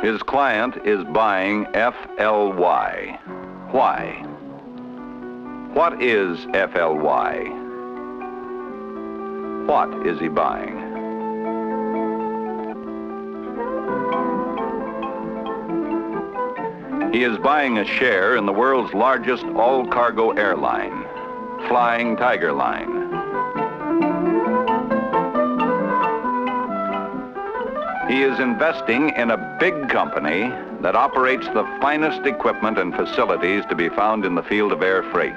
His client is buying FLY. Why? What is FLY? What is he buying? He is buying a share in the world's largest all-cargo airline, Flying Tiger Line. He is investing in a big company that operates the finest equipment and facilities to be found in the field of air freight.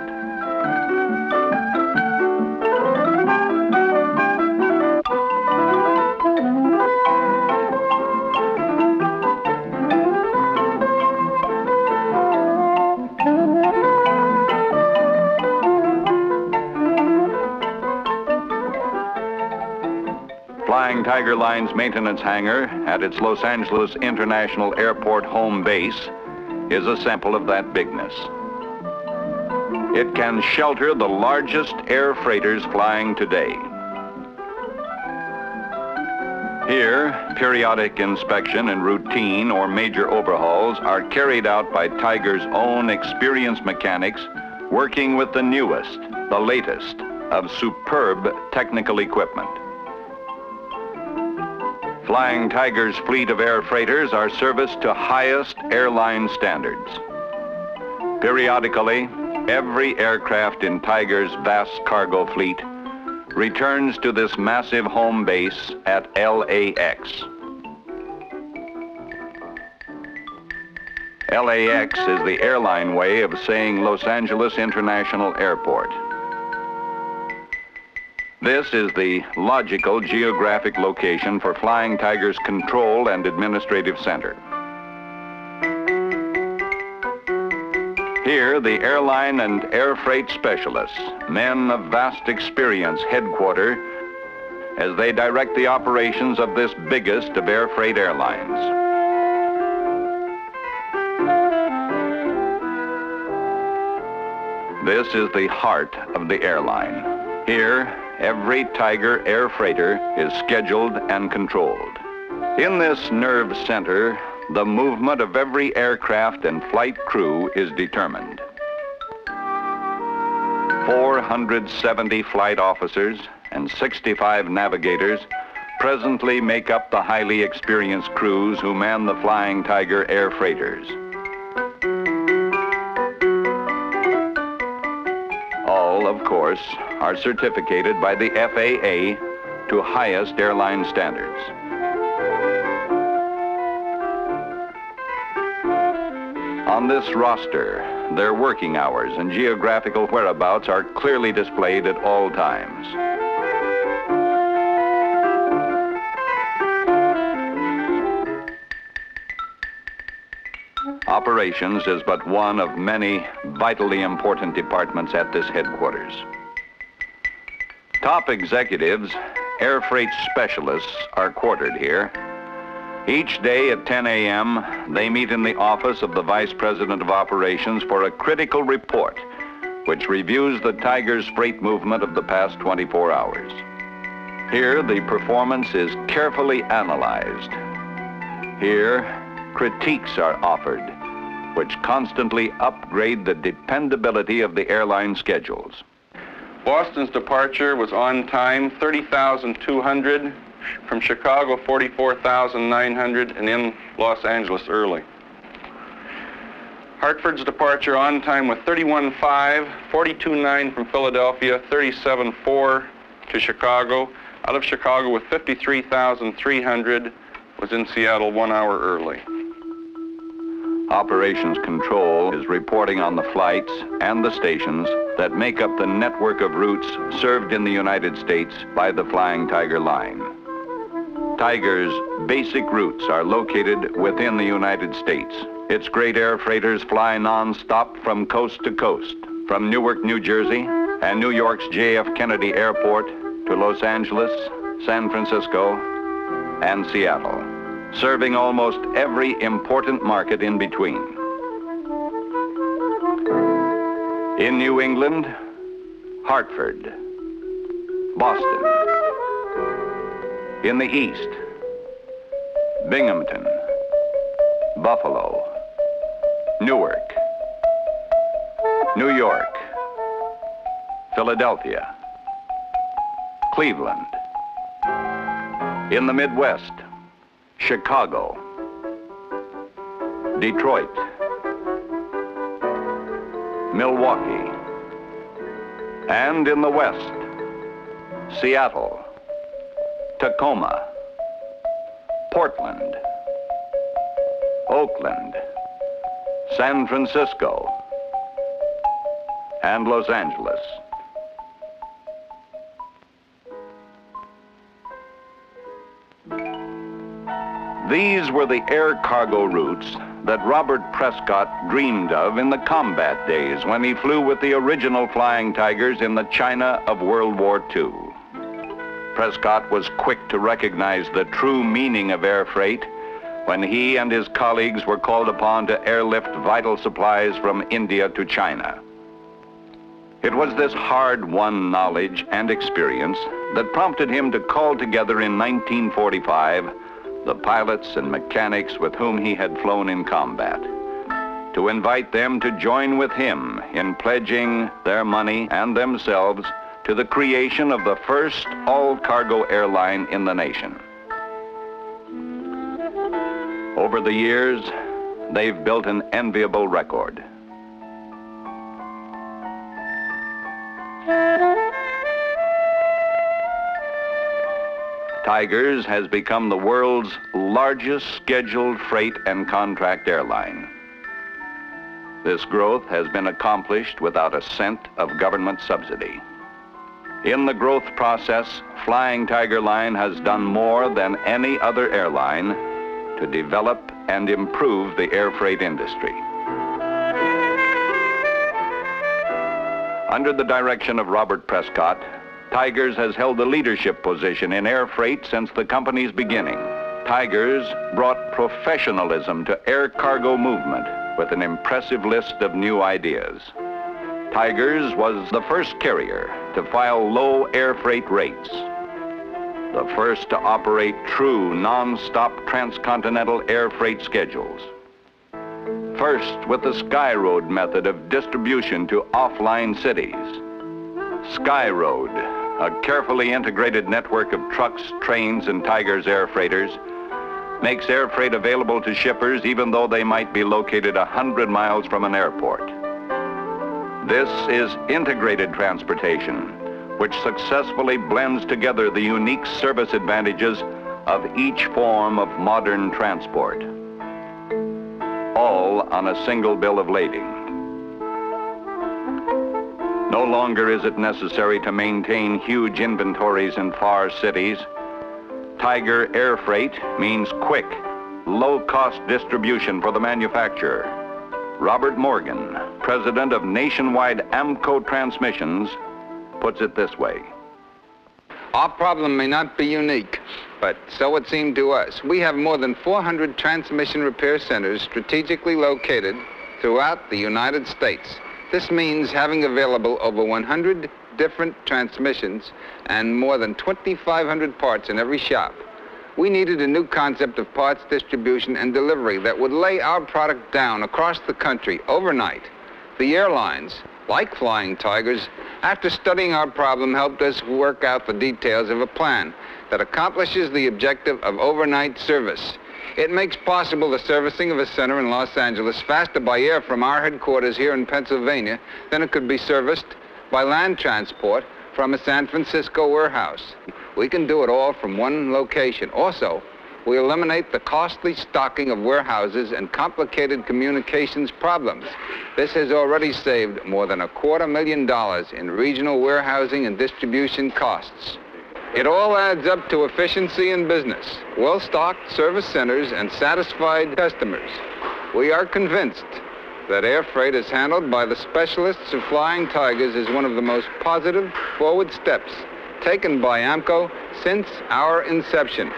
Flying Tiger Line's maintenance hangar at its Los Angeles International Airport home base is a sample of that bigness. It can shelter the largest air freighters flying today. Here, periodic inspection and routine or major overhauls are carried out by Tiger's own experienced mechanics working with the newest, the latest of superb technical equipment. Flying Tiger's fleet of air freighters are serviced to highest airline standards. Periodically, every aircraft in Tiger's vast cargo fleet returns to this massive home base at LAX. LAX is the airline way of saying Los Angeles International Airport. This is the logical geographic location for Flying Tiger's control and administrative center. Here, the airline and air freight specialists, men of vast experience, headquarter as they direct the operations of this biggest of air freight airlines. This is the heart of the airline. Here, every Tiger air freighter is scheduled and controlled. In this nerve center, the movement of every aircraft and flight crew is determined. 470 flight officers and 65 navigators presently make up the highly experienced crews who man the Flying Tiger air freighters. All, of course, are certificated by the FAA to highest airline standards. On this roster, their working hours and geographical whereabouts are clearly displayed at all times. Operations is but one of many vitally important departments at this headquarters. Top executives, air freight specialists, are quartered here. Each day at 10 a.m., they meet in the office of the Vice President of Operations for a critical report, which reviews the Tiger's freight movement of the past 24 hours. Here, the performance is carefully analyzed. Here, critiques are offered, which constantly upgrade the dependability of the airline schedules. Boston's departure was on time, 30,200. From Chicago, 44,900, and in Los Angeles early. Hartford's departure on time with 31.5, 42.9 from Philadelphia, 37.4 to Chicago. Out of Chicago with 53,300, was in Seattle 1 hour early. Operations Control is reporting on the flights and the stations that make up the network of routes served in the United States by the Flying Tiger Line. Tiger's basic routes are located within the United States. Its great air freighters fly non-stop from coast to coast, from Newark, New Jersey, and New York's JF Kennedy Airport to Los Angeles, San Francisco, and Seattle, serving almost every important market in between. In New England, Hartford, Boston. In the East, Binghamton, Buffalo, Newark, New York, Philadelphia, Cleveland. In the Midwest, Chicago, Detroit, Milwaukee, and in the West, Seattle, Tacoma, Portland, Oakland, San Francisco, and Los Angeles. These were the air cargo routes that Robert Prescott dreamed of in the combat days when he flew with the original Flying Tigers in the China of World War II. Prescott was quick to recognize the true meaning of air freight when he and his colleagues were called upon to airlift vital supplies from India to China. It was this hard-won knowledge and experience that prompted him to call together in 1945 the pilots and mechanics with whom he had flown in combat, to invite them to join with him in pledging their money and themselves to the creation of the first all-cargo airline in the nation. Over the years, they've built an enviable record. Tigers has become the world's largest scheduled freight and contract airline. This growth has been accomplished without a cent of government subsidy. In the growth process, Flying Tiger Line has done more than any other airline to develop and improve the air freight industry. Under the direction of Robert Prescott, Tigers has held the leadership position in air freight since the company's beginning. Tigers brought professionalism to air cargo movement with an impressive list of new ideas. Tigers was the first carrier to file low air freight rates, the first to operate true non-stop transcontinental air freight schedules, first with the Sky Road method of distribution to offline cities. Sky Road, a carefully integrated network of trucks, trains, and Tigers air freighters, makes air freight available to shippers even though they might be located 100 miles from an airport. This is integrated transportation, which successfully blends together the unique service advantages of each form of modern transport, all on a single bill of lading. No longer is it necessary to maintain huge inventories in far cities. Tiger air freight means quick, low-cost distribution for the manufacturer. Robert Morgan, president of Nationwide Amco Transmissions, puts it this way. Our problem may not be unique, but so it seemed to us. We have more than 400 transmission repair centers strategically located throughout the United States. This means having available over 100 different transmissions and more than 2,500 parts in every shop. We needed a new concept of parts distribution and delivery that would lay our product down across the country overnight. The airlines, like Flying Tigers, after studying our problem, helped us work out the details of a plan that accomplishes the objective of overnight service. It makes possible the servicing of a center in Los Angeles faster by air from our headquarters here in Pennsylvania than it could be serviced by land transport from a San Francisco warehouse. We can do it all from one location. Also, we eliminate the costly stocking of warehouses and complicated communications problems. This has already saved more than $250,000 in regional warehousing and distribution costs. It all adds up to efficiency in business, well-stocked service centers, and satisfied customers. We are convinced that air freight is handled by the specialists of Flying Tigers is one of the most positive forward steps taken by AMCO since our inception.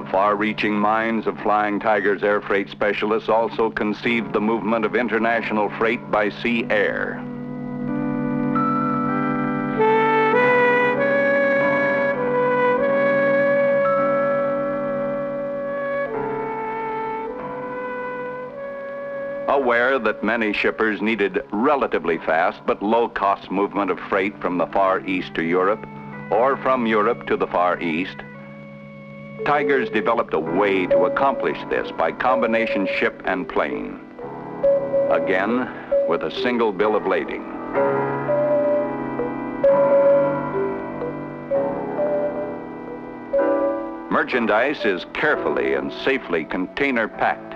The far-reaching minds of Flying Tiger's air freight specialists also conceived the movement of international freight by sea air. Aware that many shippers needed relatively fast but low-cost movement of freight from the Far East to Europe, or from Europe to the Far East, Tigers developed a way to accomplish this by combination ship and plane. Again, with a single bill of lading. Merchandise is carefully and safely container packed,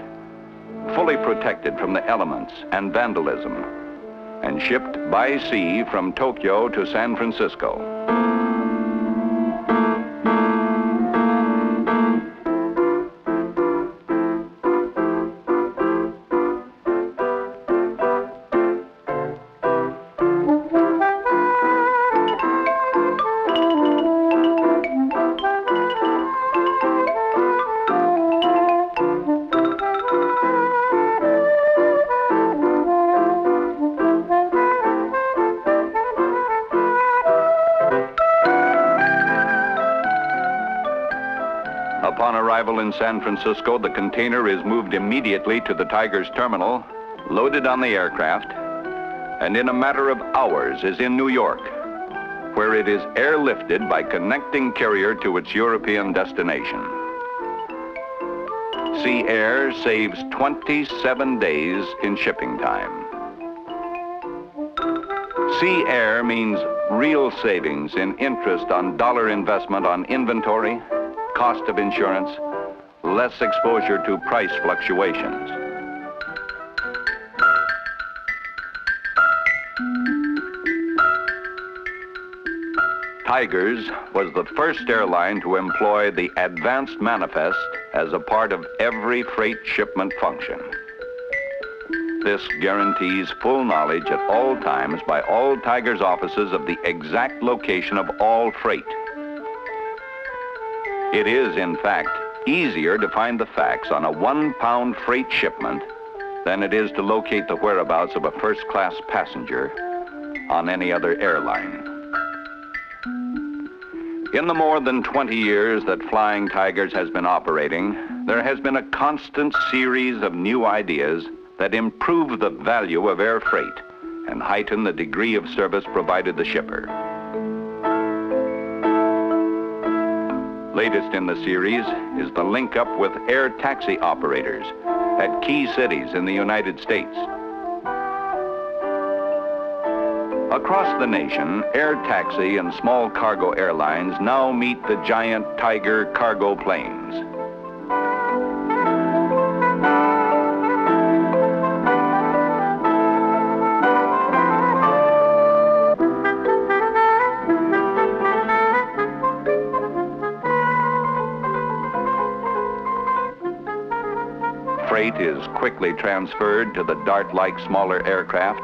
fully protected from the elements and vandalism, and shipped by sea from Tokyo to San Francisco. Upon arrival in San Francisco, the container is moved immediately to the Tiger's terminal, loaded on the aircraft, and in a matter of hours is in New York, where it is airlifted by connecting carrier to its European destination. Sea Air saves 27 days in shipping time. Sea Air means real savings in interest on dollar investment on inventory, cost of insurance, less exposure to price fluctuations. Tigers was the first airline to employ the advanced manifest as a part of every freight shipment function. This guarantees full knowledge at all times by all Tigers offices of the exact location of all freight. It is, in fact, easier to find the facts on a 1-pound freight shipment than it is to locate the whereabouts of a first-class passenger on any other airline. In the more than 20 years that Flying Tigers has been operating, there has been a constant series of new ideas that improve the value of air freight and heighten the degree of service provided the shipper. Latest in the series is the link up with air taxi operators at key cities in the United States. Across the nation, air taxi and small cargo airlines now meet the giant Tiger cargo planes. Freight is quickly transferred to the dart-like smaller aircraft.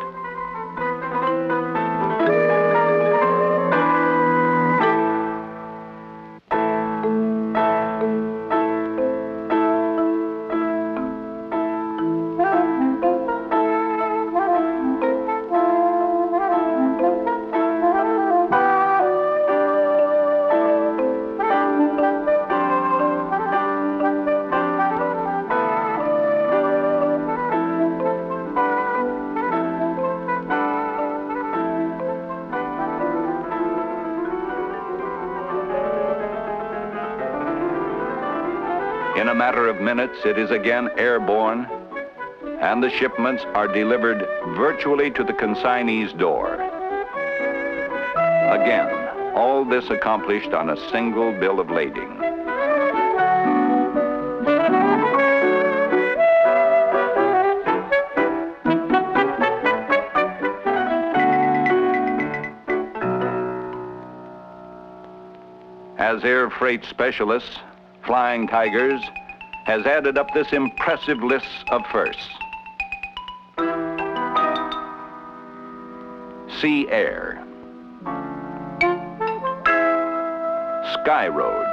In a matter of minutes, it is again airborne, and the shipments are delivered virtually to the consignee's door. Again, all this accomplished on a single bill of lading. As air freight specialists, Flying Tigers has added up this impressive list of firsts. Sea Air, Sky Road,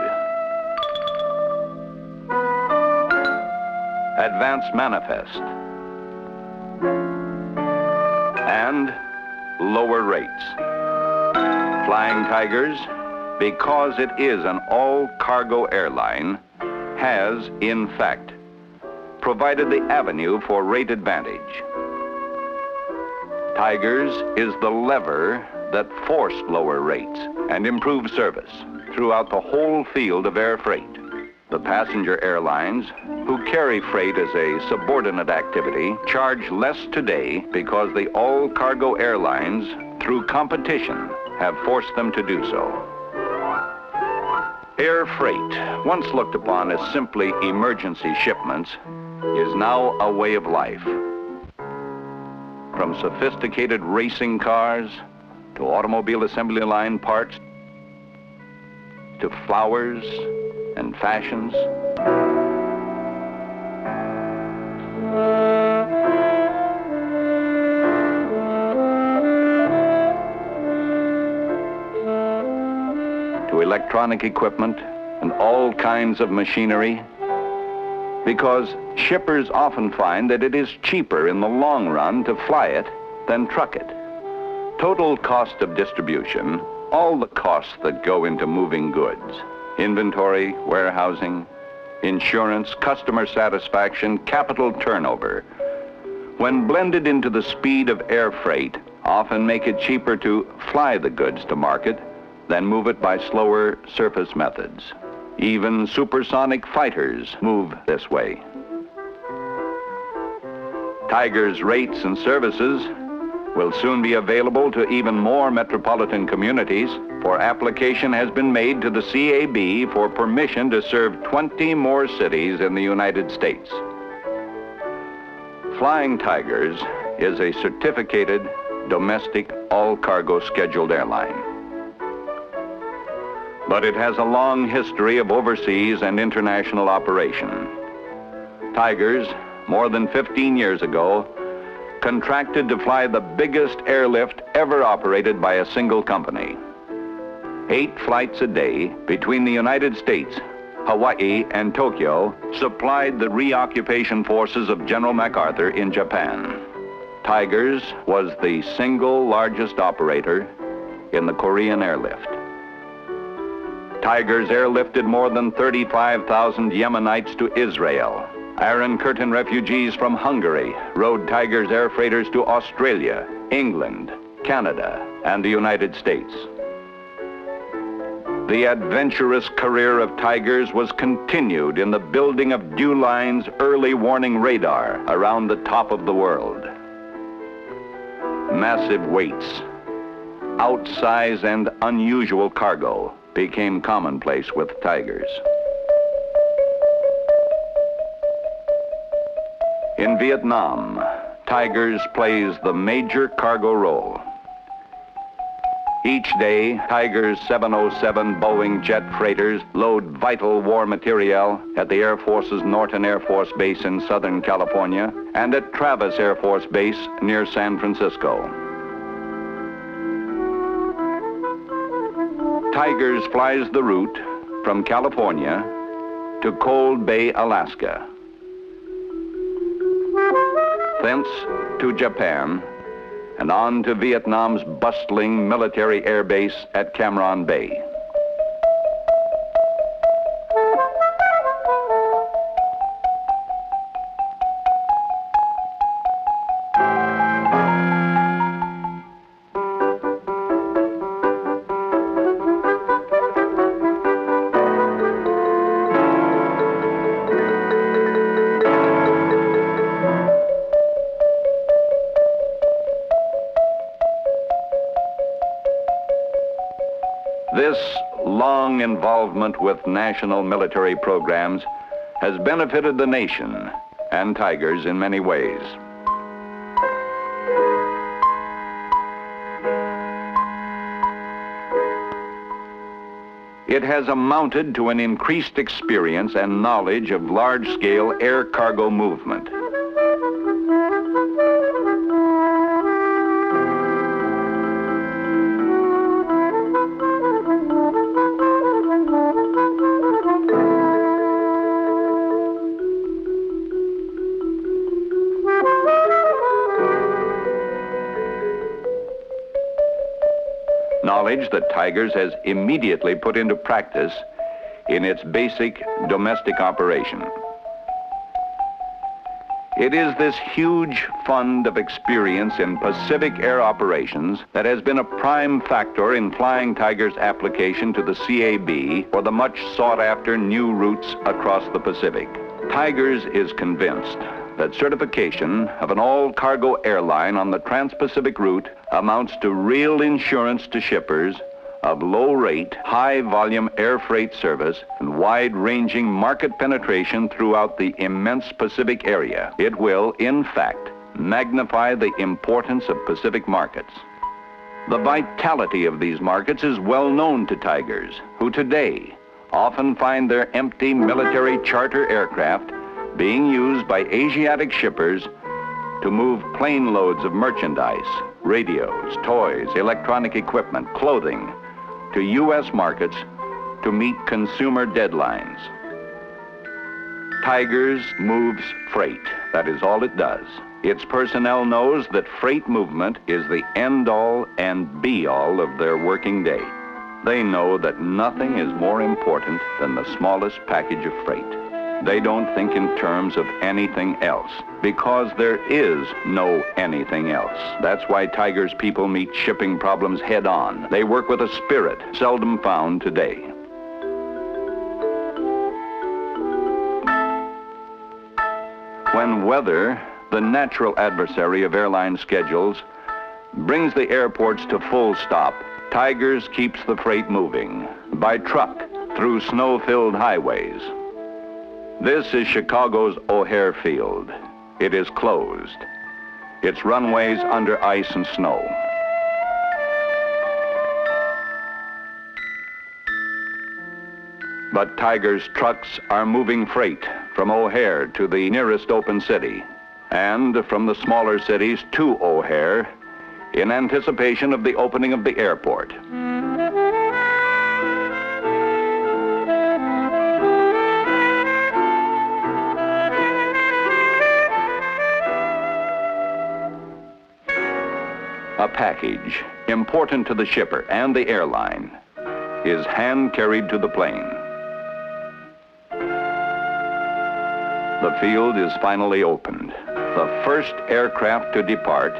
advance manifest, and lower rates. Flying Tigers, because it is an all-cargo airline, has, in fact, provided the avenue for rate advantage. Tigers is the lever that forced lower rates and improved service throughout the whole field of air freight. The passenger airlines, who carry freight as a subordinate activity, charge less today because the all-cargo airlines, through competition, have forced them to do so. Air freight, once looked upon as simply emergency shipments, is now a way of life. From sophisticated racing cars to automobile assembly line parts to flowers and fashions. To electronic equipment and all kinds of machinery, because shippers often find that it is cheaper in the long run to fly it than truck it. Total cost of distribution, all the costs that go into moving goods, inventory, warehousing, insurance, customer satisfaction, capital turnover, when blended into the speed of air freight, often make it cheaper to fly the goods to market than move it by slower surface methods. Even supersonic fighters move this way. Tiger's rates and services will soon be available to even more metropolitan communities, for application has been made to the CAB for permission to serve 20 more cities in the United States. Flying Tigers is a certificated domestic all-cargo scheduled airline. But it has a long history of overseas and international operation. Tigers, more than 15 years ago, contracted to fly the biggest airlift ever operated by a single company. 8 flights a day between the United States, Hawaii, and Tokyo supplied the reoccupation forces of General MacArthur in Japan. Tigers was the single largest operator in the Korean airlift. Tigers airlifted more than 35,000 Yemenites to Israel. Iron Curtain refugees from Hungary rode Tigers air freighters to Australia, England, Canada, and the United States. The adventurous career of Tigers was continued in the building of Dewline's early warning radar around the top of the world. Massive weights, outsize and unusual cargo became commonplace with Tigers. In Vietnam, Tigers plays the major cargo role. Each day, Tigers 707 Boeing jet freighters load vital war materiel at the Air Force's Norton Air Force Base in Southern California and at Travis Air Force Base near San Francisco. Tigers flies the route from California to Cold Bay, Alaska, thence to Japan, and on to Vietnam's bustling military air base at Cam Ranh Bay. This long involvement with national military programs has benefited the nation and Tigers in many ways. It has amounted to an increased experience and knowledge of large-scale air cargo movement. knowledge that Tigers has immediately put into practice in its basic domestic operation. It is this huge fund of experience in Pacific air operations that has been a prime factor in Flying Tiger's application to the CAB for the much sought-after new routes across the Pacific. Tigers is convinced that certification of an all-cargo airline on the Trans-Pacific route amounts to real insurance to shippers of low-rate, high-volume air freight service and wide-ranging market penetration throughout the immense Pacific area. It will, in fact, magnify the importance of Pacific markets. The vitality of these markets is well known to Tigers, who today often find their empty military charter aircraft being used by Asiatic shippers to move plane loads of merchandise, radios, toys, electronic equipment, clothing, to U.S. markets to meet consumer deadlines. Tigers moves freight. That is all it does. Its personnel knows that freight movement is the end-all and be-all of their working day. They know that nothing is more important than the smallest package of freight. They don't think in terms of anything else, because there is no anything else. That's why Tiger's people meet shipping problems head on. They work with a spirit seldom found today. When weather, the natural adversary of airline schedules, brings the airports to full stop, Tigers keeps the freight moving by truck through snow-filled highways. This is Chicago's O'Hare Field. It is closed. Its runways under ice and snow. But Tiger's trucks are moving freight from O'Hare to the nearest open city, and from the smaller cities to O'Hare in anticipation of the opening of the airport. A package, important to the shipper and the airline, is hand-carried to the plane. The field is finally opened. The first aircraft to depart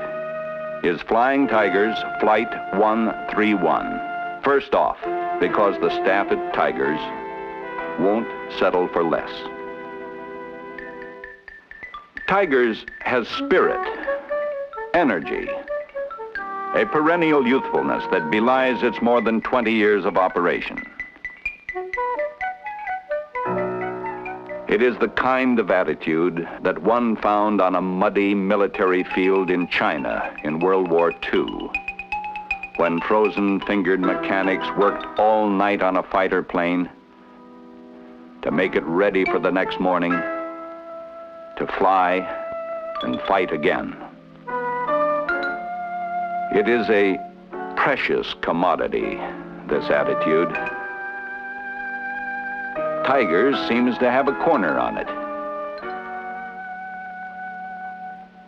is Flying Tiger's Flight 131. First off, because the staff at Tigers won't settle for less. Tigers has spirit, energy, a perennial youthfulness that belies its more than 20 years of operation. It is the kind of attitude that one found on a muddy military field in China in World War II, when frozen-fingered mechanics worked all night on a fighter plane to make it ready for the next morning to fly and fight again. It is a precious commodity, this attitude. Tigers seems to have a corner on it.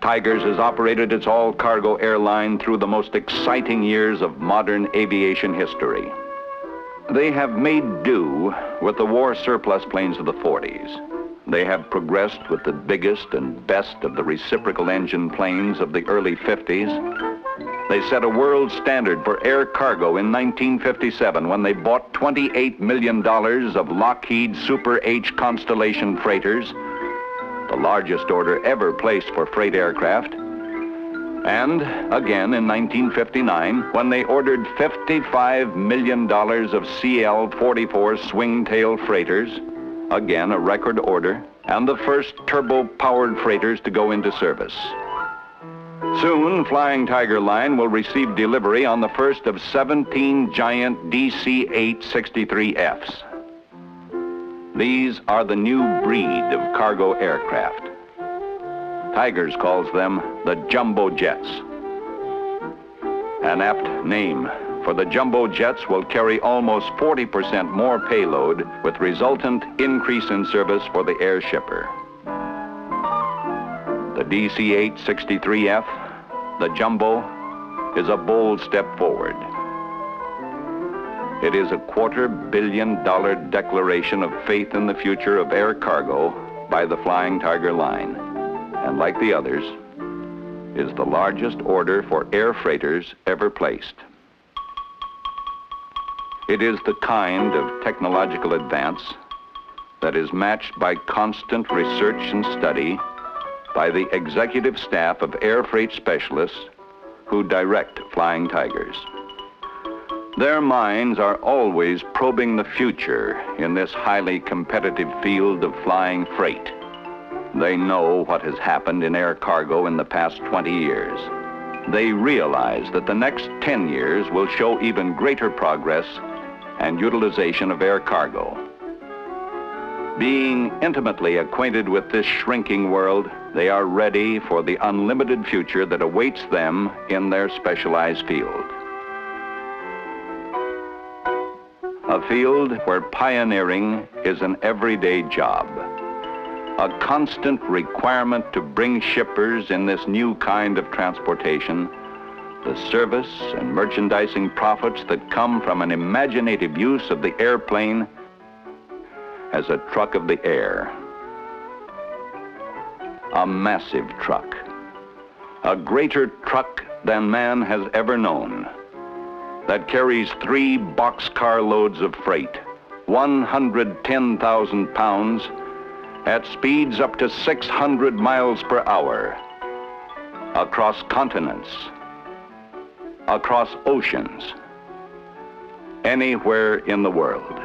Tigers has operated its all-cargo airline through the most exciting years of modern aviation history. They have made do with the war surplus planes of the 40s. They have progressed with the biggest and best of the reciprocal engine planes of the early 50s. They set a world standard for air cargo in 1957 when they bought $28 million of Lockheed Super H Constellation freighters, the largest order ever placed for freight aircraft. And again in 1959 when they ordered $55 million of CL-44 swing-tail freighters, again a record order, and the first turbo-powered freighters to go into service. Soon, Flying Tiger Line will receive delivery on the first of 17 giant DC-8 63Fs. These are the new breed of cargo aircraft. Tigers calls them the jumbo jets. An apt name, for the jumbo jets will carry almost 40% more payload with resultant increase in service for the air shipper. The DC-8 63F, the jumbo, is a bold step forward. It is a $250 million declaration of faith in the future of air cargo by the Flying Tiger line, and like the others, is the largest order for air freighters ever placed. It is the kind of technological advance that is matched by constant research and study by the executive staff of air freight specialists who direct Flying Tigers. Their minds are always probing the future in this highly competitive field of flying freight. They know what has happened in air cargo in the past 20 years. They realize that the next 10 years will show even greater progress and utilization of air cargo. Being intimately acquainted with this shrinking world, they are ready for the unlimited future that awaits them in their specialized field. A field where pioneering is an everyday job. A constant requirement to bring shippers in this new kind of transportation the service and merchandising profits that come from an imaginative use of the airplane as a truck of the air. A massive truck. A greater truck than man has ever known, that carries 3 boxcar loads of freight, 110,000 pounds, at speeds up to 600 miles per hour, across continents, across oceans, anywhere in the world.